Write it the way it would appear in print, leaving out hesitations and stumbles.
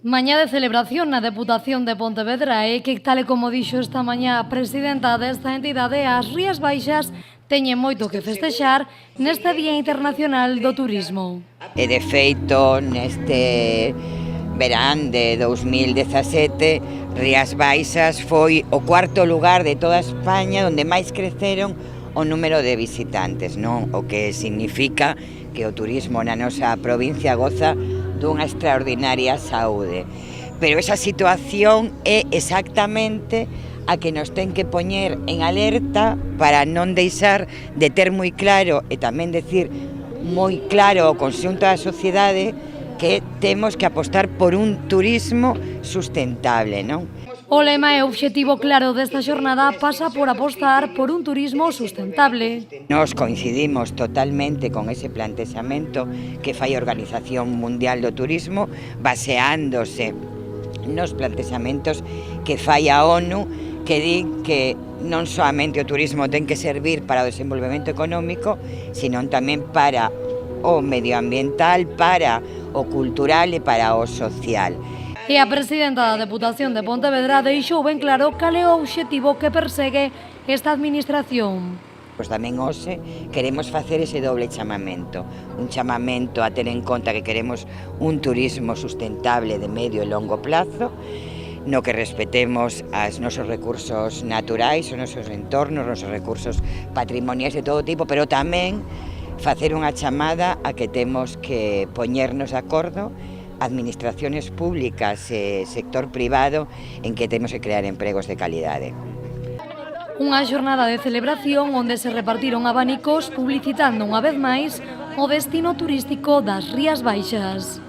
Mañá de celebración na Deputación de Pontevedra e que, tal e como dixo esta mañá a presidenta desta entidade, as Rías Baixas teñen moito que festexar neste Día Internacional do Turismo. E de feito, neste verán de 2017, Rías Baixas foi o cuarto lugar de toda España onde máis creceron o número de visitantes, non? O que significa que o turismo na nosa provincia goza dunha extraordinaria saúde. Pero esa situación é exactamente a que nos ten que poñer en alerta para non deixar de ter moi claro e tamén decir moi claro ao conxunto da sociedade que temos que apostar por un turismo sustentable, non? O lema e o obxectivo claro desta xornada pasa por apostar por un turismo sustentable. Nos coincidimos totalmente con ese plantexamento que fai a Organización Mundial do Turismo, baseándose nos plantexamentos que fai a ONU, que din que non soamente o turismo ten que servir para o desenvolvemento económico, senón tamén para o medioambiental, para o cultural e para o social. E a presidenta da Deputación de Pontevedra deixou ben claro cal é o obxectivo que persegue esta administración. Pois tamén hoxe queremos facer ese doble chamamento, un chamamento a ter en conta que queremos un turismo sustentable de medio e longo plazo, no que respetemos os nosos recursos naturais, os nosos entornos, os nosos recursos patrimoniais de todo tipo, pero tamén facer unha chamada a que temos que poñernos de acordo administraciones públicas e sector privado en que temos que crear empregos de calidade. Unha xornada de celebración onde se repartiron abanicos publicitando unha vez máis o destino turístico das Rías Baixas.